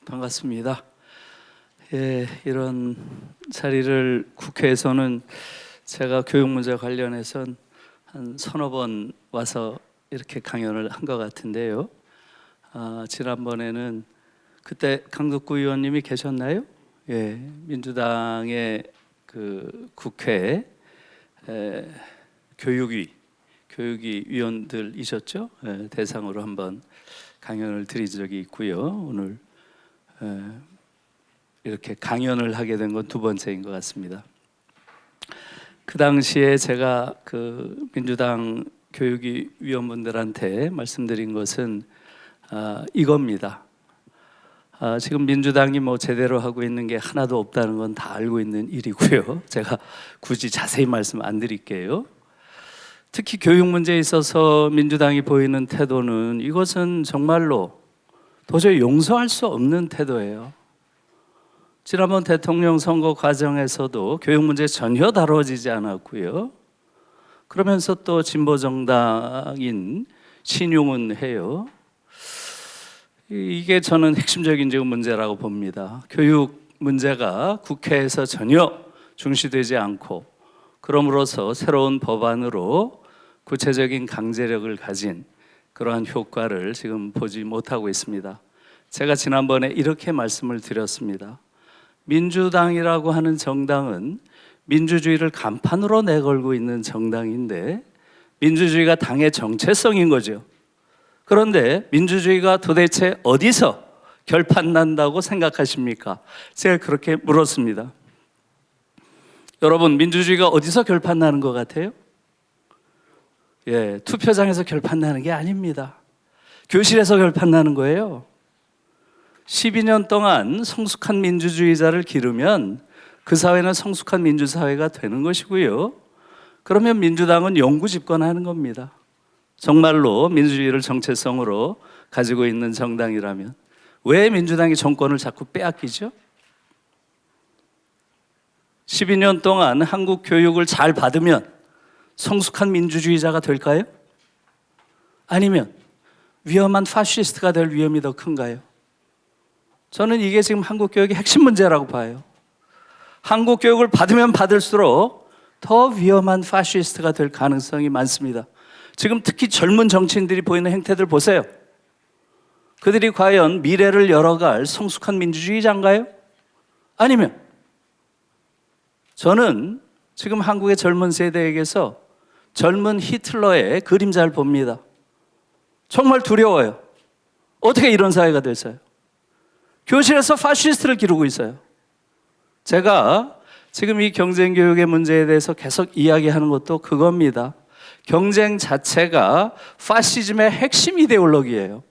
반갑습니다. 예, 이런 자리를 국회에서는 제가 교육 문제 관련해서는 한 서너 번 와서 이렇게 강연을 한 것 같은데요. 지난번에는 그때 강덕구 의원님이 계셨나요? 예, 민주당의 그 국회 교육위 위원들이셨죠? 예, 대상으로 한번 강연을 드린 적이 있고요. 오늘 이렇게 강연을 하게 된 건 두 번째인 것 같습니다. 그 당시에 제가 그 민주당 교육위 위원분들한테 말씀드린 것은 이겁니다. 지금 민주당이 뭐 제대로 하고 있는 게 하나도 없다는 건 다 알고 있는 일이고요. 제가 굳이 자세히 말씀 안 드릴게요. 특히 교육 문제에 있어서 민주당이 보이는 태도는 이것은 정말로 도저히 용서할 수 없는 태도예요. 지난번 대통령 선거 과정에서도 교육 문제 전혀 다뤄지지 않았고요. 그러면서 또 진보 정당인 신용은 해요. 이게 저는 핵심적인 지금 문제라고 봅니다. 교육 문제가 국회에서 전혀 중시되지 않고 그럼으로써 새로운 법안으로 구체적인 강제력을 가진 그러한 효과를 지금 보지 못하고 있습니다. 제가 지난번에 이렇게 말씀을 드렸습니다. 민주당이라고 하는 정당은 민주주의를 간판으로 내걸고 있는 정당인데 민주주의가 당의 정체성인 거죠. 그런데 민주주의가 도대체 어디서 결판난다고 생각하십니까? 제가 그렇게 물었습니다. 여러분, 민주주의가 어디서 결판나는 것 같아요? 예, 투표장에서 결판나는 게 아닙니다. 교실에서 결판나는 거예요. 12년 동안 성숙한 민주주의자를 기르면 그 사회는 성숙한 민주사회가 되는 것이고요. 그러면 민주당은 영구 집권하는 겁니다. 정말로 민주주의를 정체성으로 가지고 있는 정당이라면 왜 민주당이 정권을 자꾸 빼앗기죠? 12년 동안 한국 교육을 잘 받으면 성숙한 민주주의자가 될까요? 아니면 위험한 파시스트가 될 위험이 더 큰가요? 저는 이게 지금 한국 교육의 핵심 문제라고 봐요. 한국 교육을 받으면 받을수록 더 위험한 파시스트가 될 가능성이 많습니다. 지금 특히 젊은 정치인들이 보이는 행태들 보세요. 그들이 과연 미래를 열어갈 성숙한 민주주의자인가요? 아니면 저는 지금 한국의 젊은 세대에게서 젊은 히틀러의 그림자를 봅니다. 정말 두려워요. 어떻게 이런 사회가 됐어요? 교실에서 파시스트를 기르고 있어요. 제가 지금 이 경쟁교육의 문제에 대해서 계속 이야기하는 것도 그겁니다. 경쟁 자체가 파시즘의 핵심 이데올로기예요.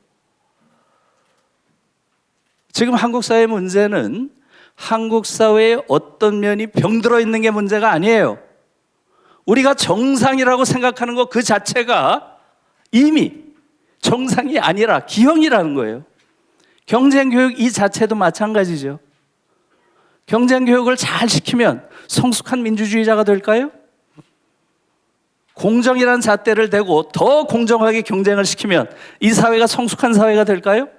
지금 한국 사회의 문제는 한국 사회의 어떤 면이 병들어 있는 게 문제가 아니에요. 우리가 정상이라고 생각하는 것 그 자체가 이미 정상이 아니라 기형이라는 거예요. 경쟁교육 이 자체도 마찬가지죠. 경쟁교육을 잘 시키면 성숙한 민주주의자가 될까요? 공정이라는 잣대를 대고 더 공정하게 경쟁을 시키면 이 사회가 성숙한 사회가 될까요?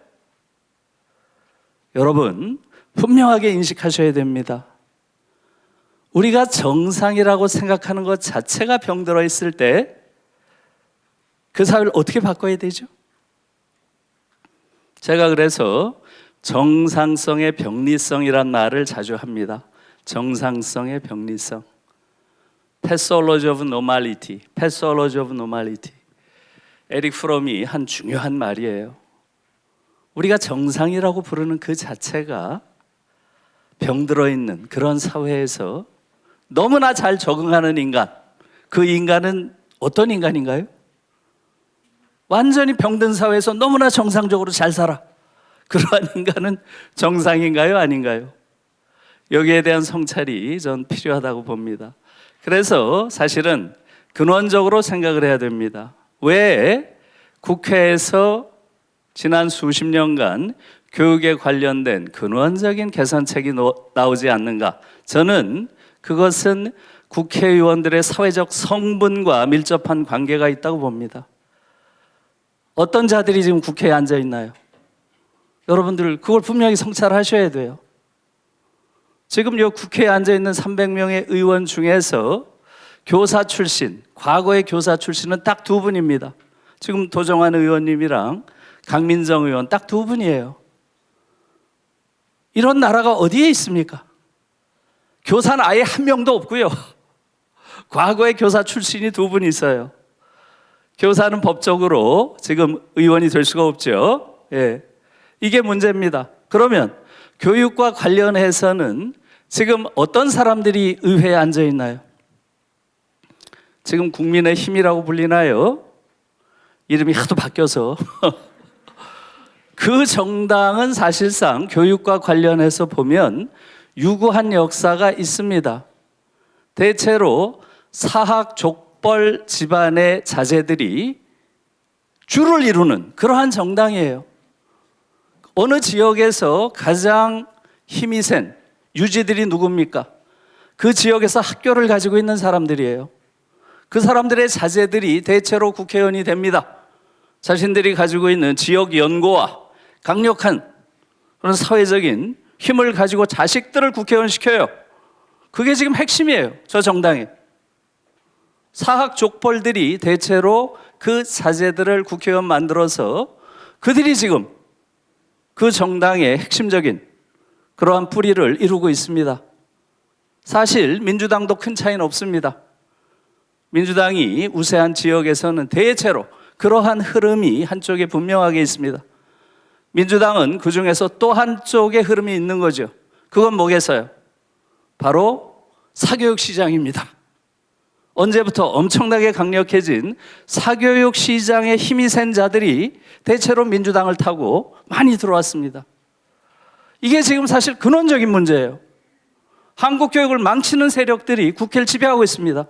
여러분, 분명하게 인식하셔야 됩니다. 우리가 정상이라고 생각하는 것 자체가 병들어 있을 때 그 사회를 어떻게 바꿔야 되죠? 제가 그래서 정상성의 병리성이란 말을 자주 합니다. 정상성의 병리성. Pathology of Normality. Pathology of Normality. 에릭 프롬이 한 중요한 말이에요. 우리가 정상이라고 부르는 그 자체가 병들어 있는 그런 사회에서 너무나 잘 적응하는 인간, 그 인간은 어떤 인간인가요? 완전히 병든 사회에서 너무나 정상적으로 잘 살아. 그러한 인간은 정상인가요? 아닌가요? 여기에 대한 성찰이 전 필요하다고 봅니다. 그래서 사실은 근원적으로 생각을 해야 됩니다. 왜 국회에서 지난 수십 년간 교육에 관련된 근원적인 개선책이 나오지 않는가? 저는 그것은 국회의원들의 사회적 성분과 밀접한 관계가 있다고 봅니다. 어떤 자들이 지금 국회에 앉아 있나요? 여러분들 그걸 분명히 성찰하셔야 돼요. 지금 요 국회에 앉아있는 300명의 의원 중에서 교사 출신, 과거의 교사 출신은 딱 두 분입니다. 지금 도정환 의원님이랑 강민정 의원 딱 두 분이에요. 이런 나라가 어디에 있습니까? 교사는 아예 한 명도 없고요. 과거의 교사 출신이 두 분 있어요. 교사는 법적으로 지금 의원이 될 수가 없죠. 예. 이게 문제입니다. 그러면 교육과 관련해서는 지금 어떤 사람들이 의회에 앉아 있나요? 지금 국민의힘이라고 불리나요? 이름이 하도 바뀌어서 그 정당은 사실상 교육과 관련해서 보면 유구한 역사가 있습니다. 대체로 사학 족벌 집안의 자제들이 주를 이루는 그러한 정당이에요. 어느 지역에서 가장 힘이 센 유지들이 누굽니까? 그 지역에서 학교를 가지고 있는 사람들이에요. 그 사람들의 자제들이 대체로 국회의원이 됩니다. 자신들이 가지고 있는 지역 연고와 강력한 그런 사회적인 힘을 가지고 자식들을 국회의원 시켜요. 그게 지금 핵심이에요. 저 정당에. 사학 족벌들이 대체로 그 자제들을 국회의원 만들어서 그들이 지금 그 정당의 핵심적인 그러한 뿌리를 이루고 있습니다. 사실 민주당도 큰 차이는 없습니다. 민주당이 우세한 지역에서는 대체로 그러한 흐름이 한쪽에 분명하게 있습니다. 민주당은 그 중에서 또 한쪽의 흐름이 있는 거죠. 그건 뭐겠어요? 바로 사교육 시장입니다. 언제부터 엄청나게 강력해진 사교육 시장에 힘이 센 자들이 대체로 민주당을 타고 많이 들어왔습니다. 이게 지금 사실 근원적인 문제예요. 한국 교육을 망치는 세력들이 국회를 지배하고 있습니다.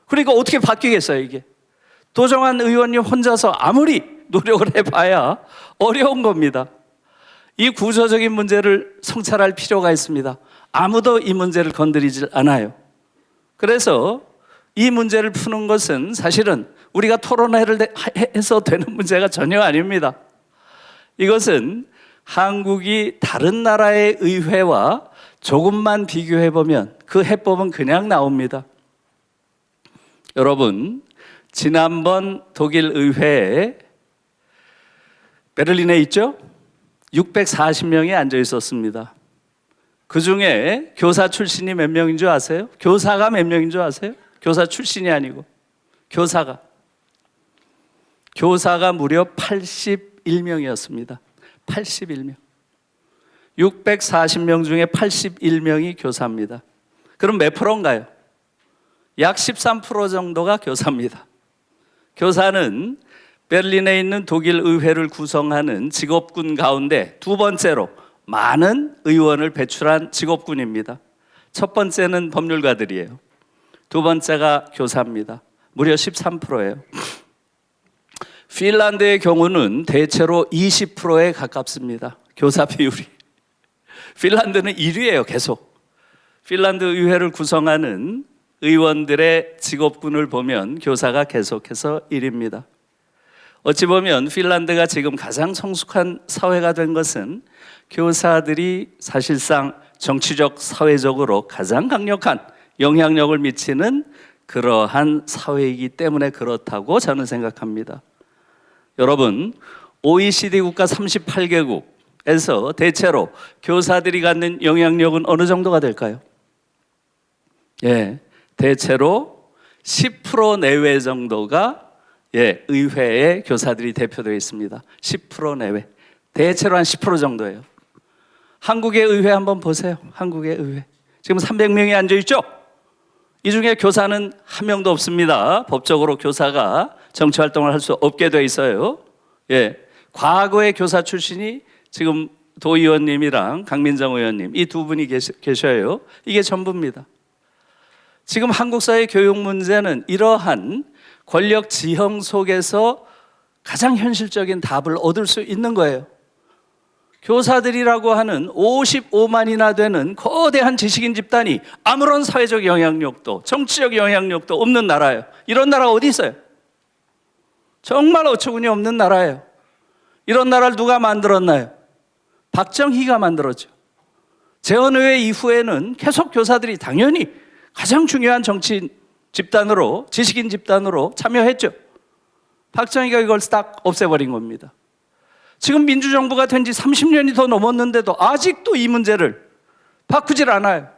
그러니까 어떻게 바뀌겠어요, 이게? 도정환 의원님 혼자서 아무리 노력을 해봐야 어려운 겁니다. 이 구조적인 문제를 성찰할 필요가 있습니다. 아무도 이 문제를 건드리질 않아요. 그래서 이 문제를 푸는 것은 사실은 우리가 토론회를 해서 되는 문제가 전혀 아닙니다. 이것은 한국이 다른 나라의 의회와 조금만 비교해보면 그 해법은 그냥 나옵니다. 여러분, 지난번 독일 의회에 베를린에 있죠? 640명이 앉아 있었습니다. 그 중에 교사 출신이 몇 명인 줄 아세요? 교사가 몇 명인 줄 아세요? 교사 출신이 아니고 교사가 무려 81명이었습니다. 81명. 640명 중에 81명이 교사입니다. 그럼 몇 프로인가요? 약 13% 정도가 교사입니다. 교사는 베를린에 있는 독일 의회를 구성하는 직업군 가운데 두 번째로 많은 의원을 배출한 직업군입니다. 첫 번째는 법률가들이에요. 두 번째가 교사입니다. 무려 13%예요. 핀란드의 경우는 대체로 20%에 가깝습니다. 교사 비율이. 핀란드는 1위예요, 계속. 핀란드 의회를 구성하는 의원들의 직업군을 보면 교사가 계속해서 1위입니다. 어찌 보면 핀란드가 지금 가장 성숙한 사회가 된 것은 교사들이 사실상 정치적, 사회적으로 가장 강력한 영향력을 미치는 그러한 사회이기 때문에 그렇다고 저는 생각합니다. 여러분, OECD 국가 38개국에서 대체로 교사들이 갖는 영향력은 어느 정도가 될까요? 대체로 10% 내외 정도가 의회에 교사들이 대표되어 있습니다. 10% 내외. 대체로 한 10% 정도예요. 한국의 의회 한번 보세요. 한국의 의회. 지금 300명이 앉아있죠? 이 중에 교사는 한 명도 없습니다. 법적으로 교사가 정치활동을 할 수 없게 돼 있어요. 과거의 교사 출신이 지금 도 의원님이랑 강민정 의원님 이 두 분이 계셔요. 이게 전부입니다. 지금 한국 사회 교육 문제는 이러한 권력 지형 속에서 가장 현실적인 답을 얻을 수 있는 거예요. 교사들이라고 하는 55만이나 되는 거대한 지식인 집단이 아무런 사회적 영향력도 정치적 영향력도 없는 나라예요. 이런 나라가 어디 있어요? 정말 어처구니 없는 나라예요. 이런 나라를 누가 만들었나요? 박정희가 만들었죠. 재헌의회 이후에는 계속 교사들이 당연히 가장 중요한 정치인 집단으로, 지식인 집단으로 참여했죠. 박정희가 이걸 딱 없애버린 겁니다. 지금 민주정부가 된 지 30년이 더 넘었는데도 아직도 이 문제를 바꾸질 않아요.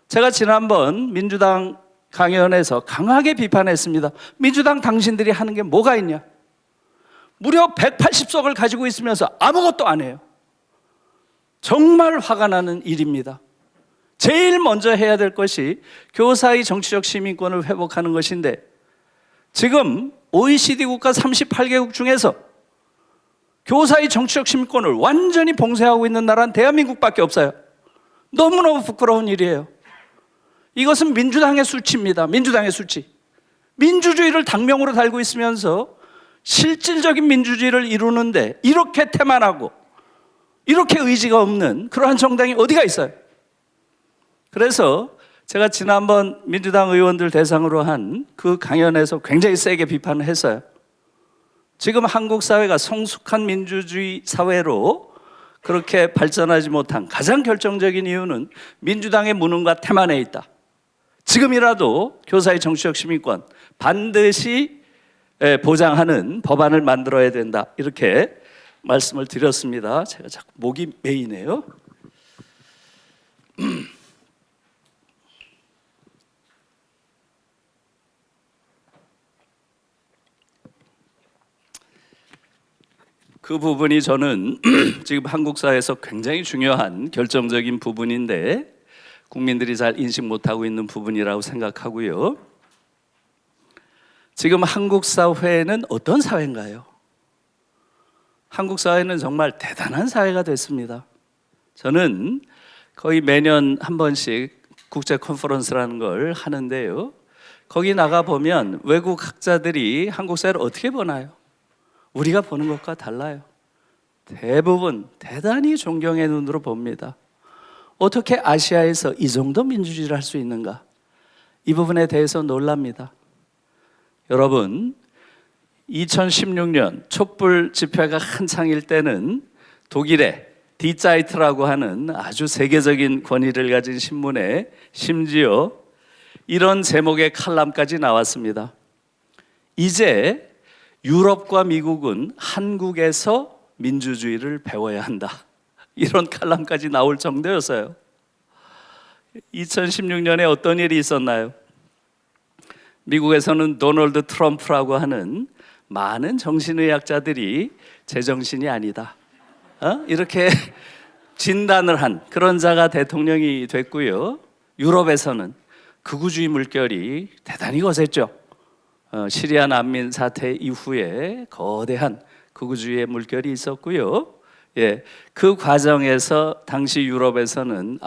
제가 지난번 민주당 강연에서 강하게 비판했습니다. 민주당 당신들이 하는 게 뭐가 있냐? 무려 180석을 가지고 있으면서 아무것도 안 해요. 정말 화가 나는 일입니다. 제일 먼저 해야 될 것이 교사의 정치적 시민권을 회복하는 것인데, 지금 OECD 국가 38개국 중에서 교사의 정치적 시민권을 완전히 봉쇄하고 있는 나라는 대한민국밖에 없어요. 너무너무 부끄러운 일이에요. 이것은 민주당의 수치입니다. 민주당의 수치. 민주주의를 당명으로 달고 있으면서 실질적인 민주주의를 이루는데 이렇게 태만하고 이렇게 의지가 없는 그러한 정당이 어디가 있어요? 그래서 제가 지난번 민주당 의원들 대상으로 한 그 강연에서 굉장히 세게 비판을 했어요. 지금 한국 사회가 성숙한 민주주의 사회로 그렇게 발전하지 못한 가장 결정적인 이유는 민주당의 무능과 태만에 있다. 지금이라도 교사의 정치적 시민권 반드시 보장하는 법안을 만들어야 된다, 이렇게 말씀을 드렸습니다. 제가 자꾸 목이 메이네요. 그 부분이 저는 지금 한국 사회에서 굉장히 중요한 결정적인 부분인데 국민들이 잘 인식 못하고 있는 부분이라고 생각하고요. 지금 한국 사회는 어떤 사회인가요? 한국 사회는 정말 대단한 사회가 됐습니다. 저는 거의 매년 한 번씩 국제 컨퍼런스라는 걸 하는데요. 거기 나가보면 외국 학자들이 한국 사회를 어떻게 보나요? 우리가 보는 것과 달라요. 대부분 대단히 존경의 눈으로 봅니다. 어떻게 아시아에서 이 정도 민주주의를 할 수 있는가? 이 부분에 대해서 놀랍니다. 여러분, 2016년 촛불 집회가 한창일 때는 독일의 디자이트라고 하는 아주 세계적인 권위를 가진 신문에 심지어 이런 제목의 칼럼까지 나왔습니다. 이제 유럽과 미국은 한국에서 민주주의를 배워야 한다, 이런 칼럼까지 나올 정도였어요. 2016년에 어떤 일이 있었나요? 미국에서는 도널드 트럼프라고 하는 많은 정신의학자들이 제정신이 아니다, 이렇게 진단을 한 그런 자가 대통령이 됐고요. 유럽에서는 극우주의 물결이 대단히 거셌죠. 시리아 난민 사태 이후에 거대한 극우주의의 물결이 있었고요. 그 과정에서 당시 유럽에서는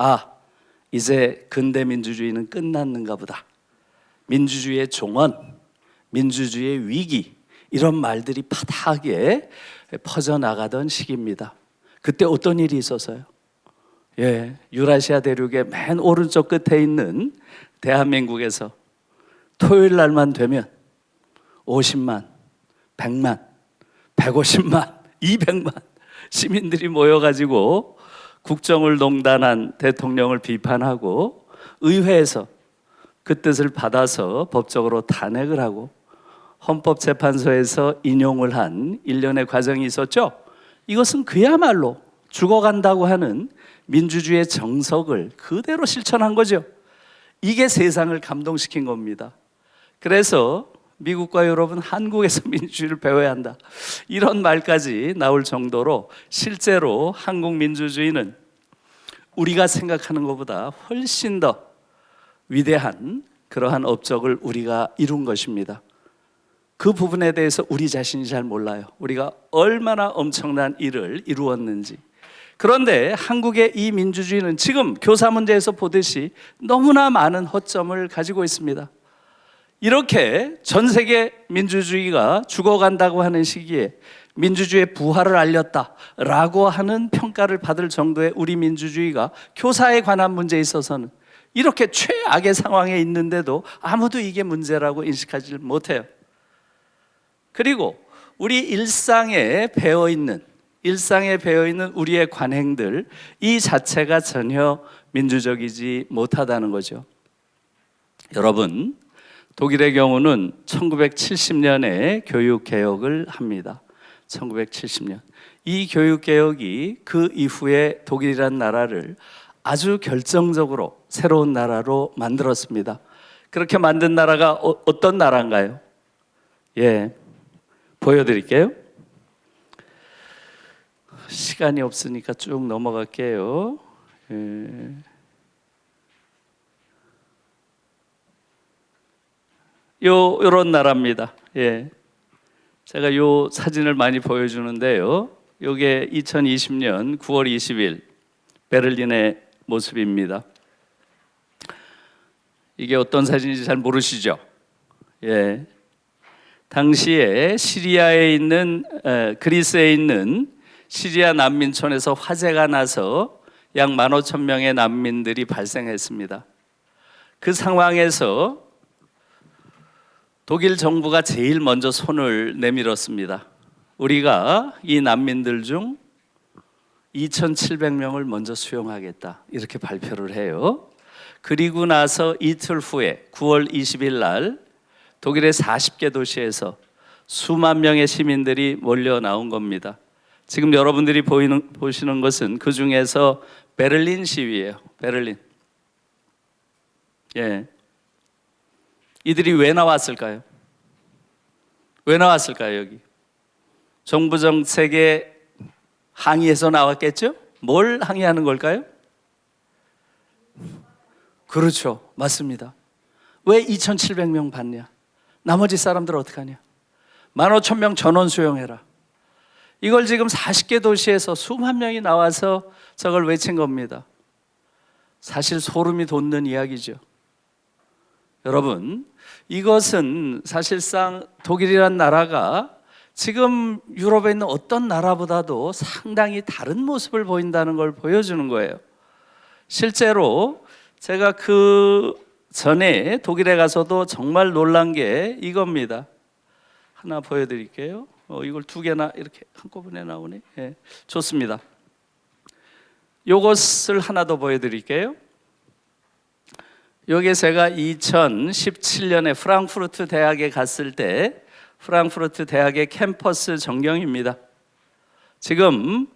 이제 근대 민주주의는 끝났는가 보다, 민주주의의 종언, 민주주의의 위기, 이런 말들이 파다하게 퍼져나가던 시기입니다. 그때 어떤 일이 있었어요? 유라시아 대륙의 맨 오른쪽 끝에 있는 대한민국에서 토요일 날만 되면 50만, 100만, 150만, 200만 시민들이 모여가지고 국정을 농단한 대통령을 비판하고 의회에서 그 뜻을 받아서 법적으로 탄핵을 하고 헌법재판소에서 인용을 한 일련의 과정이 있었죠. 이것은 그야말로 죽어간다고 하는 민주주의의 정석을 그대로 실천한 거죠. 이게 세상을 감동시킨 겁니다. 그래서 미국과 유럽은 한국에서 민주주의를 배워야 한다, 이런 말까지 나올 정도로 실제로 한국 민주주의는 우리가 생각하는 것보다 훨씬 더 위대한 그러한 업적을 우리가 이룬 것입니다. 그 부분에 대해서 우리 자신이 잘 몰라요. 우리가 얼마나 엄청난 일을 이루었는지. 그런데 한국의 이 민주주의는 지금 교사 문제에서 보듯이 너무나 많은 허점을 가지고 있습니다. 이렇게 전 세계 민주주의가 죽어간다고 하는 시기에 민주주의의 부활을 알렸다라고 하는 평가를 받을 정도의 우리 민주주의가 교사에 관한 문제에 있어서는 이렇게 최악의 상황에 있는데도 아무도 이게 문제라고 인식하지 못해요. 그리고 우리 일상에 배어있는 일상에 배어있는 우리의 관행들, 이 자체가 전혀 민주적이지 못하다는 거죠. 여러분, 독일의 경우는 1970년에 교육개혁을 합니다. 1970년. 이 교육개혁이 그 이후에 독일이라는 나라를 아주 결정적으로 새로운 나라로 만들었습니다. 그렇게 만든 나라가 어떤 나라인가요? 예, 보여드릴게요. 시간이 없으니까 쭉 넘어갈게요. 예. 요런 나라입니다. 예. 제가 요 사진을 많이 보여주는데요. 요게 2020년 9월 20일 베를린의 모습입니다. 이게 어떤 사진인지 잘 모르시죠? 예. 당시에 시리아에 있는 그리스에 있는 시리아 난민촌에서 화재가 나서 약 15,000명의 난민들이 발생했습니다. 그 상황에서 독일 정부가 제일 먼저 손을 내밀었습니다. 우리가 이 난민들 중 2,700명을 먼저 수용하겠다, 이렇게 발표를 해요. 그리고 나서 이틀 후에 9월 20일 날 독일의 40개 도시에서 수만 명의 시민들이 몰려 나온 겁니다. 지금 여러분들이 보시는 것은 그 중에서 베를린 시위예요. 베를린. 예. 이들이 왜 나왔을까요? 왜 나왔을까요, 여기? 정부 정책에 항의해서 나왔겠죠? 뭘 항의하는 걸까요? 그렇죠. 맞습니다. 왜 2,700명 받냐? 나머지 사람들 어떡하냐? 15,000명 전원 수용해라. 이걸 지금 40개 도시에서 수만 명이 나와서 저걸 외친 겁니다. 사실 소름이 돋는 이야기죠. 여러분, 이것은 사실상 독일이란 나라가 지금 유럽에 있는 어떤 나라보다도 상당히 다른 모습을 보인다는 걸 보여주는 거예요. 실제로 제가 그 전에 독일에 가서도 정말 놀란 게 이겁니다. 하나 보여드릴게요. 이걸 두 개나 이렇게 한꺼번에 나오네. 예, 좋습니다. 이것을 하나 더 보여드릴게요. 여기 제가 2017년에 프랑크푸르트 대학에 갔을 때 프랑크푸르트 대학의 캠퍼스 전경입니다. 지금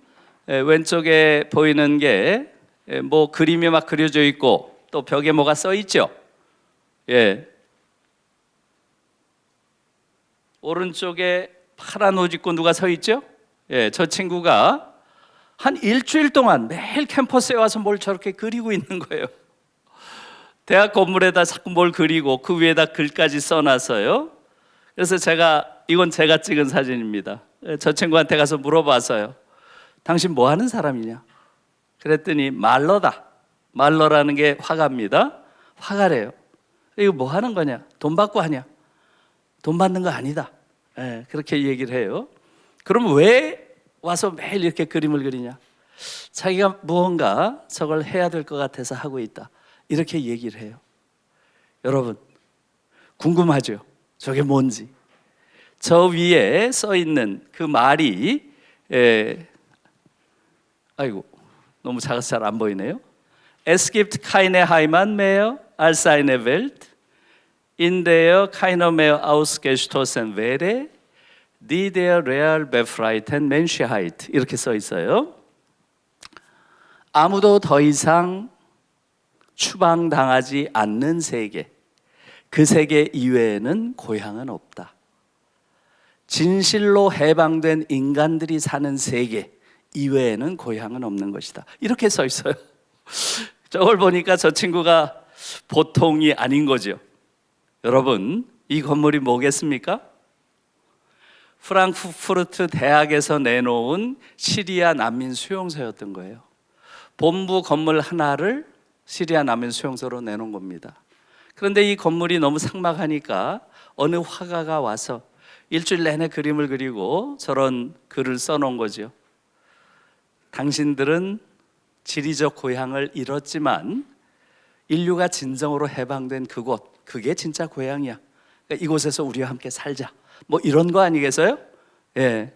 왼쪽에 보이는 게 뭐 그림이 막 그려져 있고 또 벽에 뭐가 써 있죠. 예. 오른쪽에 파란 옷 입고 누가 서 있죠? 예, 저 친구가 한 일주일 동안 매일 캠퍼스에 와서 뭘 저렇게 그리고 있는 거예요. 대학 건물에다 자꾸 뭘 그리고 그 위에다 글까지 써놨어요. 그래서 이건 제가 찍은 사진입니다. 저 친구한테 가서 물어봤어요. 당신 뭐 하는 사람이냐? 그랬더니 말러다. 말러라는 게 화가입니다. 화가래요. 이거 뭐 하는 거냐? 돈 받고 하냐? 돈 받는 거 아니다. 예, 그렇게 얘기를 해요. 그럼 왜 와서 매일 이렇게 그림을 그리냐? 자기가 무언가 저걸 해야 될 것 같아서 하고 있다, 이렇게 얘기를 해요. 여러분, 궁금하죠? 저게 뭔지. 저 위에 써 있는 그 말이 아이고, 너무 작아서 잘 안 보이네요. Es gibt keine Heimat mehr als eine Welt, in der keiner mehr ausgestoßen wäre, die der real befreiten Menschheit. 이렇게 써 있어요. 아무도 더 이상 추방당하지 않는 세계, 그 세계 이외에는 고향은 없다. 진실로 해방된 인간들이 사는 세계 이외에는 고향은 없는 것이다. 이렇게 써 있어요. 저걸 보니까 저 친구가 보통이 아닌 거죠. 여러분, 이 건물이 뭐겠습니까? 프랑크푸르트 대학에서 내놓은 시리아 난민 수용소였던 거예요. 본부 건물 하나를 시리아 난민 수용소로 내놓은 겁니다. 그런데 이 건물이 너무 삭막하니까 어느 화가가 와서 일주일 내내 그림을 그리고 저런 글을 써놓은 거죠. 당신들은 지리적 고향을 잃었지만 인류가 진정으로 해방된 그곳, 그게 진짜 고향이야. 그러니까 이곳에서 우리와 함께 살자. 뭐 이런 거 아니겠어요? 예.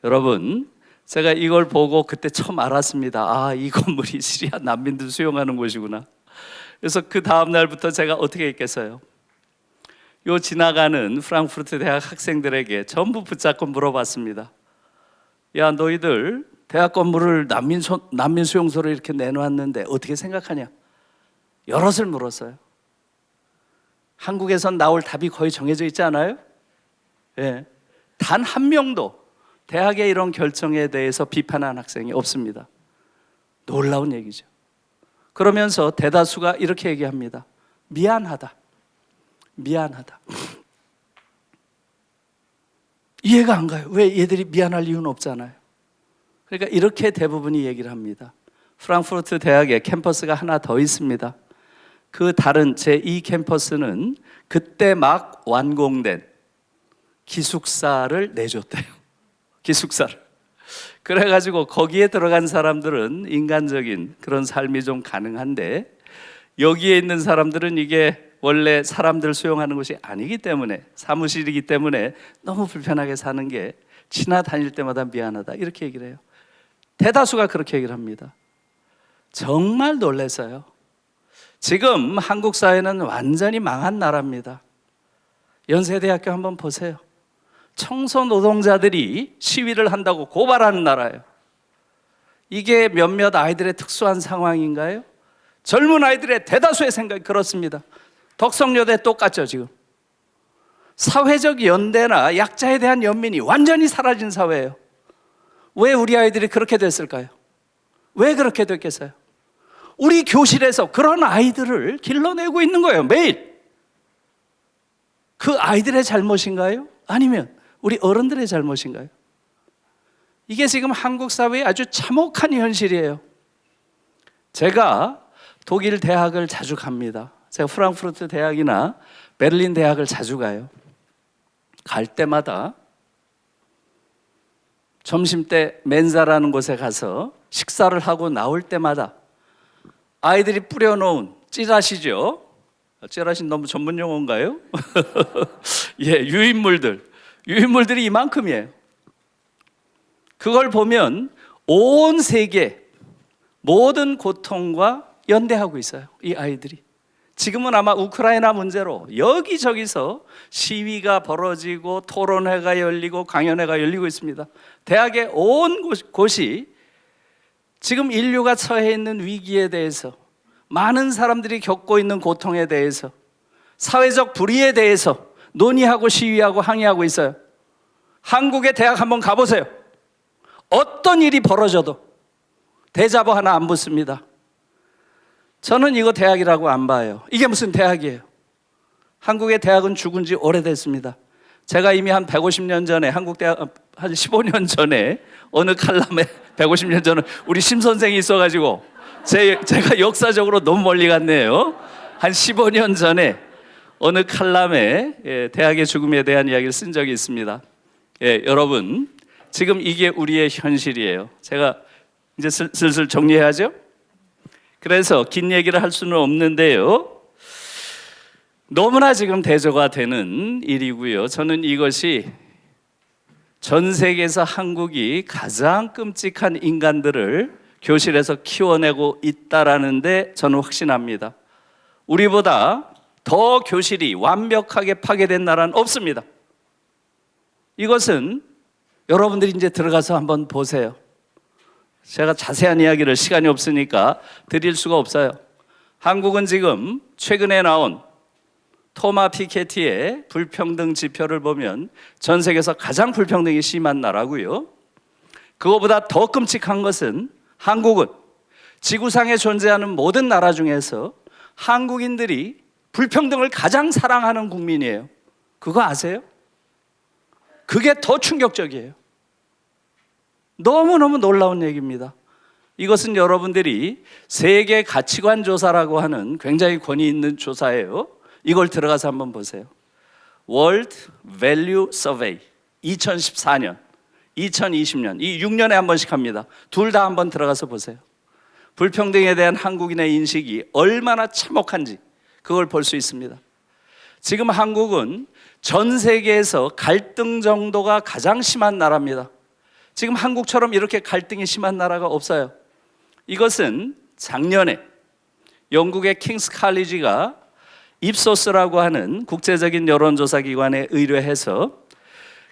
여러분, 제가 이걸 보고 그때 처음 알았습니다. 아, 이 건물이 시리아 난민들 수용하는 곳이구나. 그래서 그 다음 날부터 제가 어떻게 했겠어요? 요 지나가는 프랑크푸르트 대학 학생들에게 전부 붙잡고 물어봤습니다. 야, 너희들 대학 건물을 난민 수용소로 이렇게 내놓았는데 어떻게 생각하냐? 여럿을 물었어요. 한국에선 나올 답이 거의 정해져 있지 않아요? 예. 단 한 명도 대학의 이런 결정에 대해서 비판한 학생이 없습니다. 놀라운 얘기죠. 그러면서 대다수가 이렇게 얘기합니다. 미안하다. 미안하다. 이해가 안 가요. 왜 얘들이 미안할 이유는 없잖아요. 그러니까 이렇게 대부분이 얘기를 합니다. 프랑크푸르트 대학에 캠퍼스가 하나 더 있습니다. 그 다른 제2 캠퍼스는 그때 막 완공된 기숙사를 내줬대요. 기숙사를. 그래가지고 거기에 들어간 사람들은 인간적인 그런 삶이 좀 가능한데, 여기에 있는 사람들은 이게 원래 사람들 수용하는 곳이 아니기 때문에, 사무실이기 때문에 너무 불편하게 사는 게 지나다닐 때마다 미안하다, 이렇게 얘기를 해요. 대다수가 그렇게 얘기를 합니다. 정말 놀랐어요. 지금 한국 사회는 완전히 망한 나라입니다. 연세대학교 한번 보세요. 청소 노동자들이 시위를 한다고 고발하는 나라예요. 이게 몇몇 아이들의 특수한 상황인가요? 젊은 아이들의 대다수의 생각이 그렇습니다. 덕성여대 똑같죠, 지금. 사회적 연대나 약자에 대한 연민이 완전히 사라진 사회예요. 왜 우리 아이들이 그렇게 됐을까요? 왜 그렇게 됐겠어요? 우리 교실에서 그런 아이들을 길러내고 있는 거예요, 매일. 그 아이들의 잘못인가요? 아니면 우리 어른들의 잘못인가요? 이게 지금 한국 사회의 아주 참혹한 현실이에요. 제가 독일 대학을 자주 갑니다. 제가 프랑크푸르트 대학이나 베를린 대학을 자주 가요. 갈 때마다 점심때 멘사라는 곳에 가서 식사를 하고 나올 때마다 아이들이 뿌려놓은 찌라시죠. 찌라시 너무 전문 용어인가요? 예, 유인물들이 이만큼이에요. 그걸 보면 온 세계 모든 고통과 연대하고 있어요, 이 아이들이. 지금은 아마 우크라이나 문제로 여기저기서 시위가 벌어지고 토론회가 열리고 강연회가 열리고 있습니다. 대학의 온 곳이 지금 인류가 처해 있는 위기에 대해서, 많은 사람들이 겪고 있는 고통에 대해서, 사회적 불의에 대해서 논의하고 시위하고 항의하고 있어요. 한국의 대학 한번 가보세요. 어떤 일이 벌어져도 대자보 하나 안 붙습니다. 저는 이거 대학이라고 안 봐요. 이게 무슨 대학이에요? 한국의 대학은 죽은 지 오래됐습니다. 제가 이미 한 150년 전에, 한국 대학 한 15년 전에 어느 칼럼에 150년 전에 우리 심 선생이 있어가지고 제가 역사적으로 너무 멀리 갔네요. 한 15년 전에 어느 칼럼에 대학의 죽음에 대한 이야기를 쓴 적이 있습니다. 여러분, 지금 이게 우리의 현실이에요. 제가 이제 슬슬 정리해야죠. 그래서 긴 얘기를 할 수는 없는데요, 너무나 지금 대조가 되는 일이고요. 저는 이것이 전 세계에서 한국이 가장 끔찍한 인간들을 교실에서 키워내고 있다라는 데 저는 확신합니다. 우리보다 더 교실이 완벽하게 파괴된 나라는 없습니다. 이것은 여러분들이 이제 들어가서 한번 보세요. 제가 자세한 이야기를 시간이 없으니까 드릴 수가 없어요. 한국은 지금 최근에 나온 토마 피케티의 불평등 지표를 보면 전 세계에서 가장 불평등이 심한 나라고요. 그거보다 더 끔찍한 것은 한국은 지구상에 존재하는 모든 나라 중에서 한국인들이 불평등을 가장 사랑하는 국민이에요. 그거 아세요? 그게 더 충격적이에요. 너무너무 놀라운 얘기입니다. 이것은 여러분들이 세계 가치관 조사라고 하는 굉장히 권위 있는 조사예요. 이걸 들어가서 한번 보세요. World Value Survey 2014년, 2020년, 이 6년에 한 번씩 합니다. 둘 다 한번 들어가서 보세요. 불평등에 대한 한국인의 인식이 얼마나 참혹한지 그걸 볼 수 있습니다. 지금 한국은 전 세계에서 갈등 정도가 가장 심한 나라입니다. 지금 한국처럼 이렇게 갈등이 심한 나라가 없어요. 이것은 작년에 영국의 킹스 칼리지가 입소스라고 하는 국제적인 여론조사 기관에 의뢰해서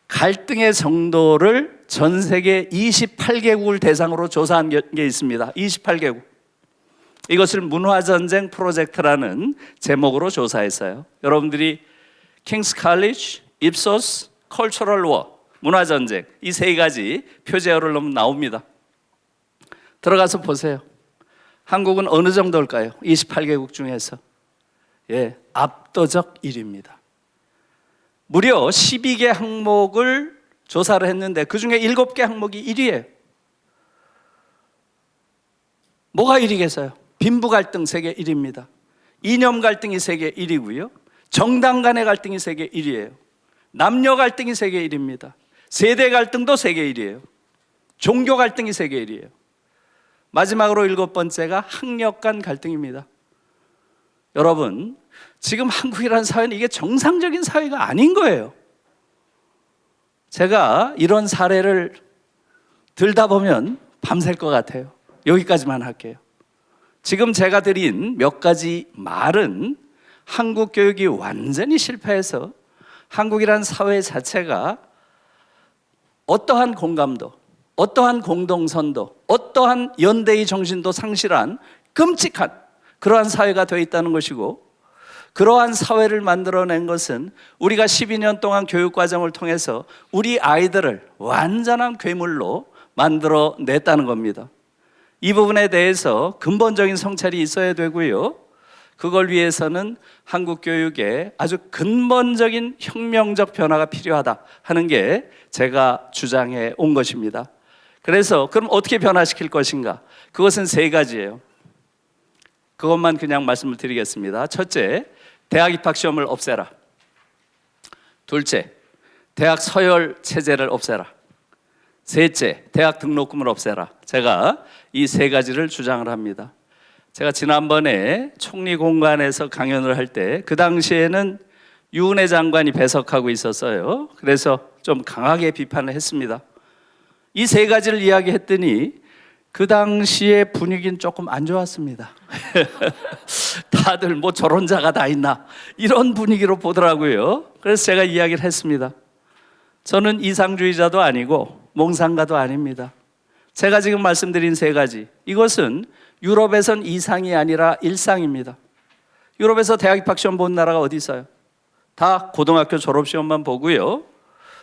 갈등의 정도를 전 세계 28개국을 대상으로 조사한 게 있습니다. 28개국. 이것을 문화전쟁 프로젝트라는 제목으로 조사했어요. 여러분들이 킹스 칼리지, 입소스, 컬처럴 워, 문화전쟁 이 세 가지 표제어를 넣으면 나옵니다. 들어가서 보세요. 한국은 어느 정도일까요? 28개국 중에서 압도적 1위입니다. 무려 12개 항목을 조사를 했는데 그 중에 7개 항목이 1위예요. 뭐가 1위겠어요? 빈부 갈등 세계 1위입니다. 이념 갈등이 세계 1위고요. 정당 간의 갈등이 세계 1위예요. 남녀 갈등이 세계 1위입니다. 세대 갈등도 세계 1위예요. 종교 갈등이 세계 1위예요. 마지막으로 7번째가 학력 간 갈등입니다. 여러분, 지금 한국이라는 사회는 이게 정상적인 사회가 아닌 거예요. 제가 이런 사례를 들다 보면 밤샐 것 같아요. 여기까지만 할게요. 지금 제가 드린 몇 가지 말은 한국 교육이 완전히 실패해서 한국이란 사회 자체가 어떠한 공감도, 어떠한 공동선도, 어떠한 연대의 정신도 상실한 끔찍한 그러한 사회가 되어 있다는 것이고, 그러한 사회를 만들어낸 것은 우리가 12년 동안 교육과정을 통해서 우리 아이들을 완전한 괴물로 만들어냈다는 겁니다. 이 부분에 대해서 근본적인 성찰이 있어야 되고요. 그걸 위해서는 한국 교육에 아주 근본적인 혁명적 변화가 필요하다 하는 게 제가 주장해 온 것입니다. 그래서 그럼 어떻게 변화시킬 것인가? 그것은 세 가지예요. 그것만 그냥 말씀을 드리겠습니다. 첫째, 대학 입학 시험을 없애라. 둘째, 대학 서열 체제를 없애라. 셋째, 대학 등록금을 없애라. 제가 이 세 가지를 주장을 합니다. 제가 지난번에 총리 공관에서 강연을 할 때 그 당시에는 유은혜 장관이 배석하고 있었어요. 그래서 좀 강하게 비판을 했습니다. 이 세 가지를 이야기했더니 그 당시에 분위기는 조금 안 좋았습니다. 다들 뭐 저런 자가 다 있나 이런 분위기로 보더라고요. 그래서 제가 이야기를 했습니다. 저는 이상주의자도 아니고 몽상가도 아닙니다. 제가 지금 말씀드린 세 가지, 이것은 유럽에선 이상이 아니라 일상입니다. 유럽에서 대학 입학시험 본 나라가 어디 있어요? 다 고등학교 졸업시험만 보고요.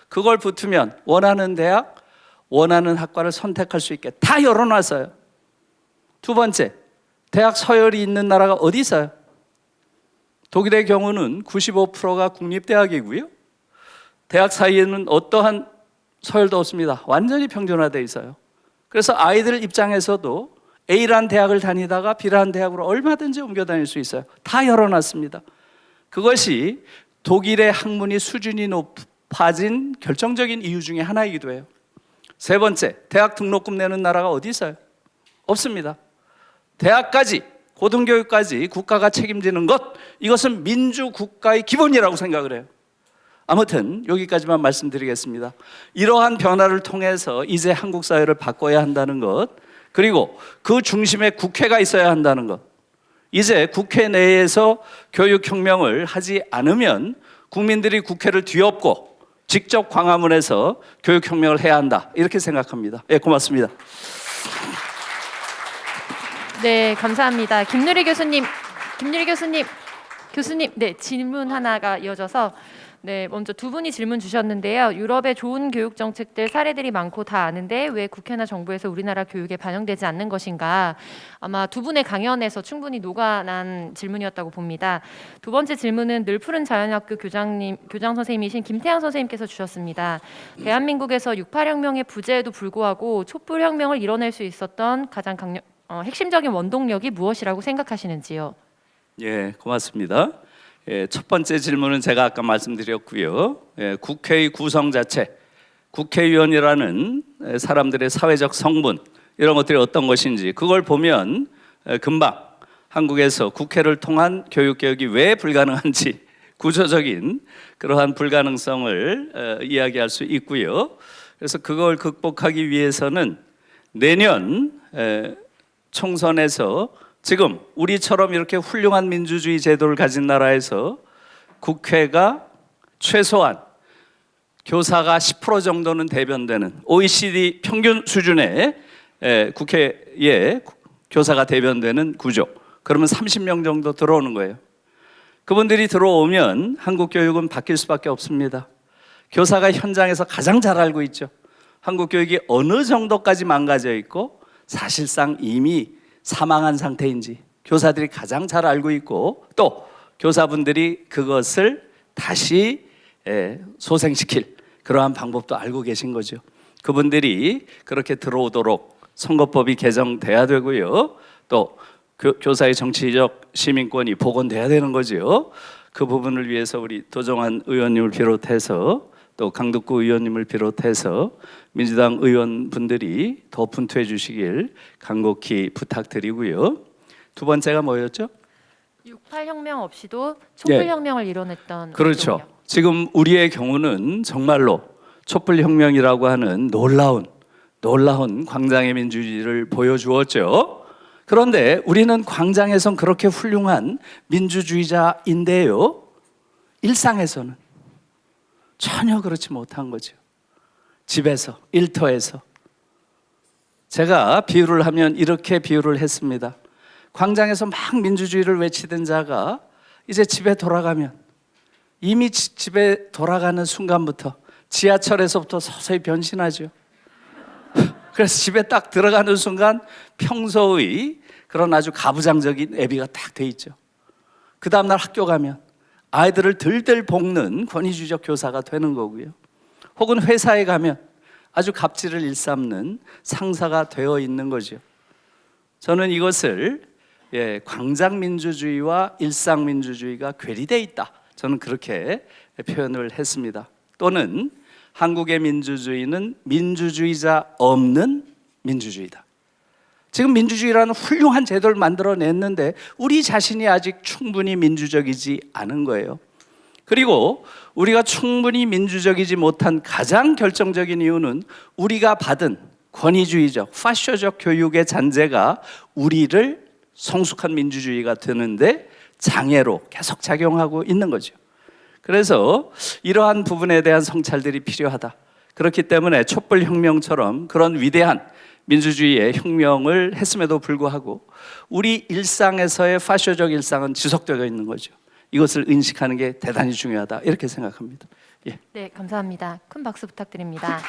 그걸 붙으면 원하는 대학, 원하는 학과를 선택할 수 있게 다 열어놨어요. 두 번째, 대학 서열이 있는 나라가 어디 있어요? 독일의 경우는 95%가 국립대학이고요. 대학 사이에는 어떠한 서열도 없습니다. 완전히 평준화되어 있어요. 그래서 아이들 입장에서도 A라는 대학을 다니다가 B라는 대학으로 얼마든지 옮겨 다닐 수 있어요. 다 열어놨습니다. 그것이 독일의 학문이 수준이 높아진 결정적인 이유 중에 하나이기도 해요. 세 번째, 대학 등록금 내는 나라가 어디 있어요? 없습니다. 대학까지, 고등교육까지 국가가 책임지는 것, 이것은 민주국가의 기본이라고 생각을 해요. 아무튼 여기까지만 말씀드리겠습니다. 이러한 변화를 통해서 이제 한국 사회를 바꿔야 한다는 것, 그리고 그 중심에 국회가 있어야 한다는 것, 이제 국회 내에서 교육혁명을 하지 않으면 국민들이 국회를 뒤엎고 직접 광화문에서 교육혁명을 해야 한다, 이렇게 생각합니다. 고맙습니다. 네, 감사합니다. 김누리 교수님, 네, 질문 하나가 이어져서 먼저 두 분이 질문 주셨는데요. 유럽의 좋은 교육 정책들 사례들이 많고 다 아는데 왜 국회나 정부에서 우리나라 교육에 반영되지 않는 것인가? 아마 두 분의 강연에서 충분히 녹아난 질문이었다고 봅니다. 두 번째 질문은 늘푸른 자연학교 교장 선생님이신 김태양 선생님께서 주셨습니다. 대한민국에서 6.8혁명의 부재에도 불구하고 촛불혁명을 이뤄낼 수 있었던 가장 핵심적인 원동력이 무엇이라고 생각하시는지요? 고맙습니다. 첫 번째 질문은 제가 아까 말씀드렸고요. 국회의 구성 자체, 국회의원이라는 사람들의 사회적 성분, 이런 것들이 어떤 것인지 그걸 보면 금방 한국에서 국회를 통한 교육개혁이 왜 불가능한지 구조적인 그러한 불가능성을 이야기할 수 있고요. 그래서 그걸 극복하기 위해서는 내년 총선에서 지금 우리처럼 이렇게 훌륭한 민주주의 제도를 가진 나라에서 국회가 최소한 교사가 10% 정도는 대변되는 OECD 평균 수준의 국회에 교사가 대변되는 구조. 그러면 30명 정도 들어오는 거예요. 그분들이 들어오면 한국 교육은 바뀔 수밖에 없습니다. 교사가 현장에서 가장 잘 알고 있죠. 한국 교육이 어느 정도까지 망가져 있고 사실상 이미 사망한 상태인지 교사들이 가장 잘 알고 있고, 또 교사분들이 그것을 다시 소생시킬 그러한 방법도 알고 계신 거죠. 그분들이 그렇게 들어오도록 선거법이 개정돼야 되고요. 또 교사의 정치적 시민권이 복원돼야 되는 거죠. 그 부분을 위해서 우리 도정환 의원님을 비롯해서 또 강덕구 의원님을 비롯해서 민주당 의원분들이 더 분투해 주시길 간곡히 부탁드리고요. 두 번째가 뭐였죠? 6.8 혁명 없이도 촛불혁명을 이뤄냈던 그렇죠. 운동이요. 지금 우리의 경우는 정말로 촛불혁명이라고 하는 놀라운 광장의 민주주의를 보여주었죠. 그런데 우리는 광장에선 그렇게 훌륭한 민주주의자인데요, 일상에서는 전혀 그렇지 못한 거죠. 집에서, 일터에서. 제가 비유를 하면 이렇게 비유를 했습니다. 광장에서 막 민주주의를 외치던 자가 이제 집에 돌아가면 이미 집에 돌아가는 순간부터 지하철에서부터 서서히 변신하죠. 그래서 집에 딱 들어가는 순간 평소의 그런 아주 가부장적인 애비가 딱 돼 있죠. 그 다음날 학교 가면 아이들을 들들 볶는 권위주의적 교사가 되는 거고요. 혹은 회사에 가면 아주 갑질을 일삼는 상사가 되어 있는 거죠. 저는 이것을 광장 민주주의와 일상 민주주의가 괴리되어 있다, 저는 그렇게 표현을 했습니다. 또는 한국의 민주주의는 민주주의자 없는 민주주의다. 지금 민주주의라는 훌륭한 제도를 만들어냈는데 우리 자신이 아직 충분히 민주적이지 않은 거예요. 그리고 우리가 충분히 민주적이지 못한 가장 결정적인 이유는 우리가 받은 권위주의적, 파쇼적 교육의 잔재가 우리를 성숙한 민주주의가 되는데 장애로 계속 작용하고 있는 거죠. 그래서 이러한 부분에 대한 성찰들이 필요하다. 그렇기 때문에 촛불혁명처럼 그런 위대한 민주주의의 혁명을 했음에도 불구하고 우리 일상에서의 파쇼적 일상은 지속되어 있는 거죠. 이것을 인식하는 게 대단히 중요하다, 이렇게 생각합니다. 네, 감사합니다. 큰 박수 부탁드립니다.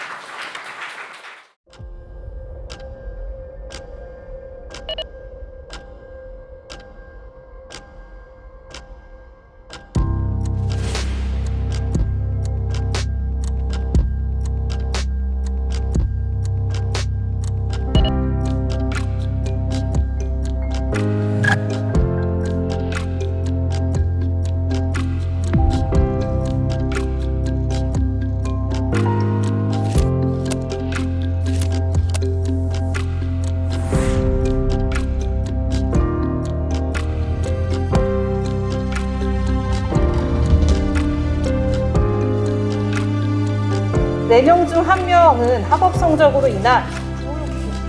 네 명 중 한 명은 학업 성적으로 인한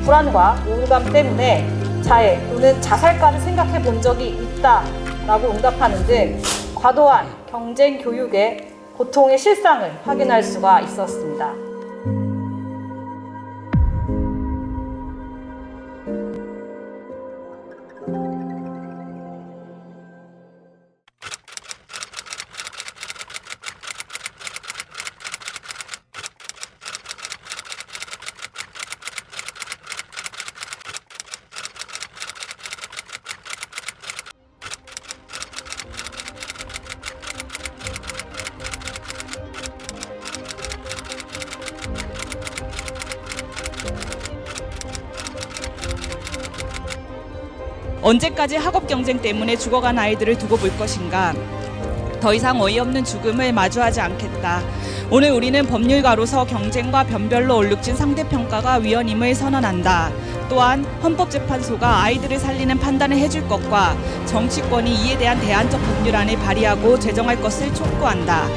불안과 우울감 때문에 자해 또는 자살까지 생각해 본 적이 있다라고 응답하는 등 과도한 경쟁 교육의 고통의 실상을 확인할 수가 있었습니다. 언제까지 학업 경쟁 때문에 죽어간 아이들을 두고 볼 것인가? 더 이상 어이없는 죽음을 마주하지 않겠다. 오늘 우리는 법률가로서 경쟁과 변별로 얼룩진 상대평가가 위헌임을 선언한다. 또한 헌법재판소가 아이들을 살리는 판단을 해줄 것과 정치권이 이에 대한 대안적 법률안을 발의하고 제정할 것을 촉구한다.